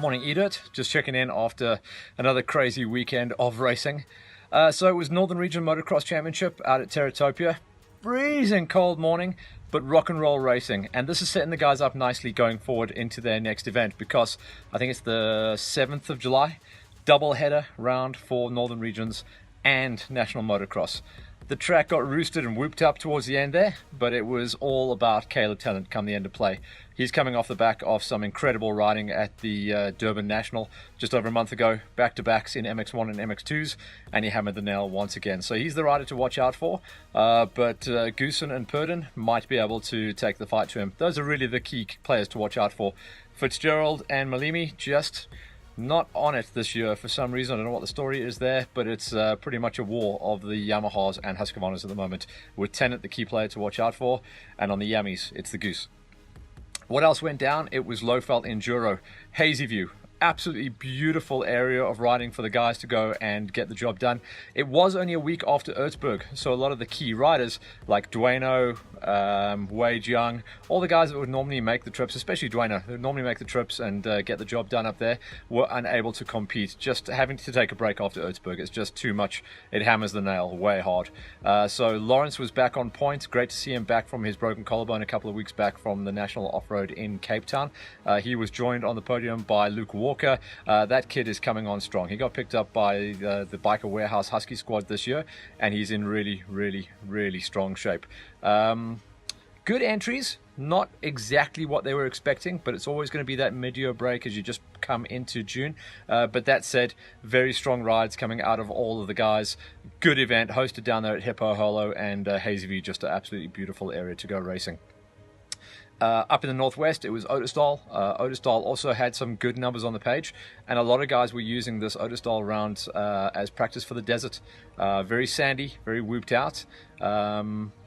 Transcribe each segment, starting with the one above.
Morning, Edith. Just checking in after another crazy weekend of racing. So it was Northern Region Motocross Championship out at Terratopia. Freezing cold morning, but rock and roll racing. And this is setting the guys up nicely going forward into their next event because I think it's the 7th of July. Double header round for Northern Regions and National Motocross. The track got roosted and whooped up towards the end there, but it was all about Caleb Tennant come the end of play. He's coming off the back of some incredible riding at the Durban National just over a month ago, back-to-backs in MX1 and MX2s, and he hammered the nail once again. So he's the rider to watch out for, but Goosen and Purdon might be able to take the fight to him. Those are really the key players to watch out for. Fitzgerald and Malimi just not on it this year for some reason. I don't know what the story is there, but it's pretty much a war of the Yamahas and Husqvarnas at the moment, with Tennant the key player to watch out for, and on the Yammies, it's the Goose. What else went down? It was Lowveld Enduro. Hazy View. Absolutely beautiful area of riding for the guys to go and get the job done. It was only a week after Ertsberg, so a lot of the key riders like Dueno, Wade Young, all the guys that would normally make the trips, especially Dueno, who would normally make the trips and get the job done up there, were unable to compete, just having to take a break after Ertsberg. It's just too much. It hammers the nail way hard. So Lawrence was back on point. Great to see him back from his broken collarbone a couple of weeks back from the National Off-Road in Cape Town. He was joined on the podium by Luke Walker. That kid is coming on strong. He got picked up by the Biker Warehouse Husky squad this year, and he's in really strong shape. Good entries, not exactly what they were expecting, but it's always going to be that mid-year break as you just come into June. But that said, very strong rides coming out of all of the guys. Good event hosted down there at Hippo Hollow, and Hazy View, just an absolutely beautiful area to go racing. Up in the northwest, it was Ottosdal. Ottosdal also had some good numbers on the page, and a lot of guys were using this Ottosdal round as practice for the desert. Very sandy, very whooped out.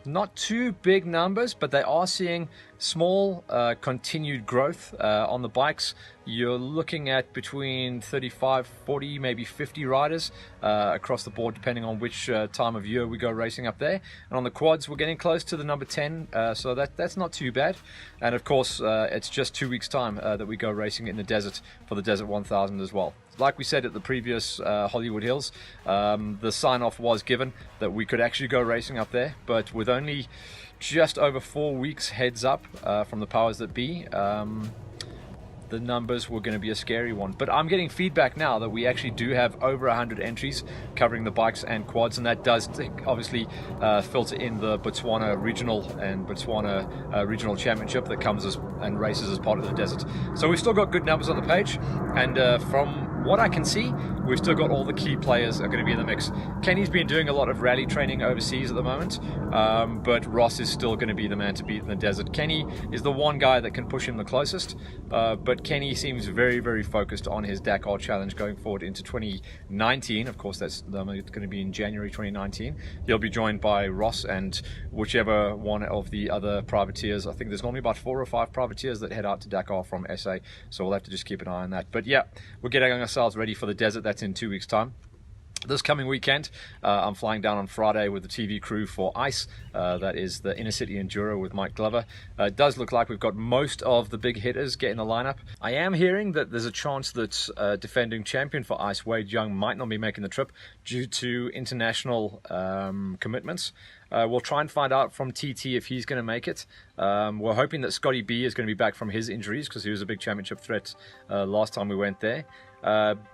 Not too big numbers, but they are seeing small continued growth on the bikes. You're looking at between 35, 40, maybe 50 riders across the board, depending on which time of year we go racing up there. And on the quads, we're getting close to the number 10, so that's not too bad. And of course, it's just 2 weeks' time that we go racing in the desert for the Desert 1000 as well. Like we said at the previous Hollywood Hills, the sign-off was given that we could actually go racing up there, but with only just over 4 weeks heads up from the powers that be, the numbers were going to be a scary one. But I'm getting feedback now that we actually do have over 100 entries covering the bikes and quads, and that does obviously filter in the Botswana Regional and Botswana Regional Championship that comes and races as part of the desert. So we've still got good numbers on the page, and from what I can see, we've still got all the key players are going to be in the mix. Kenny's been doing a lot of rally training overseas at the moment, but Ross is still going to be the man to beat in the desert. Kenny is the one guy that can push him the closest, but Kenny seems very focused on his Dakar challenge going forward into 2019. Of course, that's going to be in January 2019. He'll be joined by Ross and whichever one of the other privateers. I think there's normally about 4 or 5 privateers that head out to Dakar from SA, so we'll have to just keep an eye on that. But yeah, we're getting ourselves ready for the desert. That's in 2 weeks' time. This coming weekend, I'm flying down on Friday with the TV crew for ICE. That is the Inner City Enduro with Mike Glover. It does look like we've got most of the big hitters getting the lineup. I am hearing that there's a chance that defending champion for ICE, Wade Young, might not be making the trip due to international commitments. We'll try and find out from TT if he's going to make it. We're hoping that Scotty B is going to be back from his injuries because he was a big championship threat last time we went there.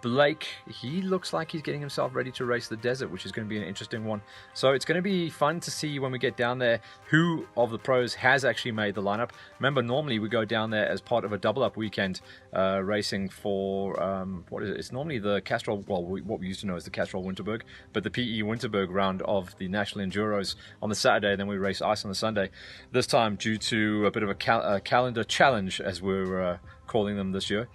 Blake, he looks like he's getting himself ready to race the desert, which is going to be an interesting one. So it's going to be fun to see when we get down there who of the pros has actually made the lineup. Remember, normally we go down there as part of a double-up weekend racing for, what is it? It's normally the Castrol, well, what we used to know as the Castrol Winterberg, but the PE Winterberg round of the National Enduros on the Saturday, then we race ICE on the Sunday. This time, due to a bit of a calendar challenge, as we're calling them this year,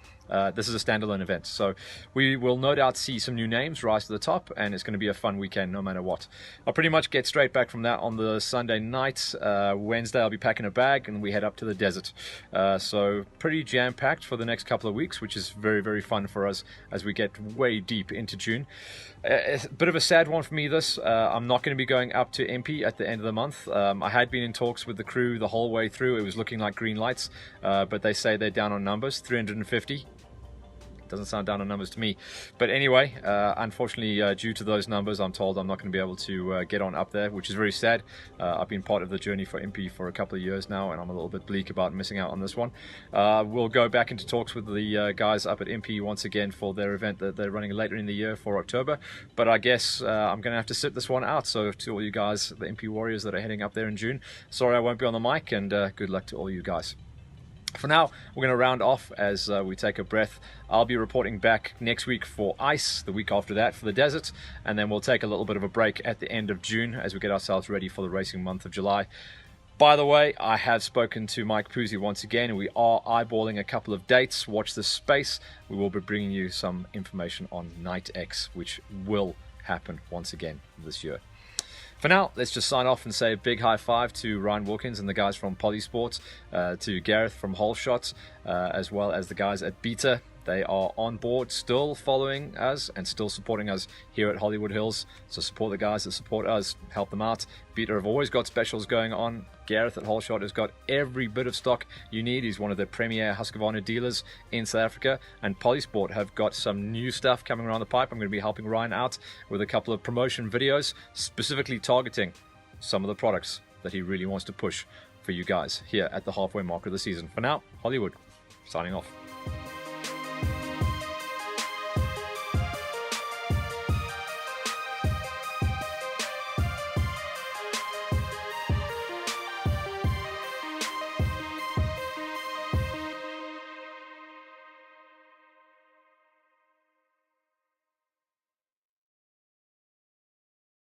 this is a standalone event, so we will no doubt see some new names rise to the top, and it's going to be a fun weekend no matter what. I'll pretty much get straight back from that on the Sunday night. Wednesday I'll be packing a bag and we head up to the desert, so pretty jam-packed for the next couple of weeks, which is very fun for us as we get way deep into June. A bit of a sad one for me this. I'm not going to be going up to MP at the end of the month. I had been in talks with the crew the whole way through. It was looking like green lights, but they say they're down on numbers, 350. Doesn't sound down on numbers to me. But anyway, unfortunately, due to those numbers, I'm told I'm not going to be able to get on up there, which is very sad. I've been part of the journey for Impy for a couple of years now, and I'm a little bit bleak about missing out on this one. We'll go back into talks with the guys up at Impy once again for their event that they're running later in the year for October. But I guess I'm going to have to sit this one out. So to all you guys, the Impy Warriors that are heading up there in June, sorry I won't be on the mic, and good luck to all you guys. For now, we're going to round off as we take a breath. I'll be reporting back next week for ICE, the week after that for the desert, and then we'll take a little bit of a break at the end of June as we get ourselves ready for the racing month of July. By the way, I have spoken to Mike Puzey once again, and we are eyeballing a couple of dates. Watch this space. We will be bringing you some information on Night X, which will happen once again this year. For now, let's just sign off and say a big high five to Ryan Wilkins and the guys from Polysports, to Gareth from Holeshot, as well as the guys at Beta. They are on board, still following us and still supporting us here at Hollywood Hills. So support the guys that support us, help them out. Beta have always got specials going on. Gareth at Holeshot has got every bit of stock you need. He's one of the premier Husqvarna dealers in South Africa. And Polysport have got some new stuff coming around the pipe. I'm going to be helping Ryan out with a couple of promotion videos, specifically targeting some of the products that he really wants to push for you guys here at the halfway mark of the season. For now, Hollywood, signing off.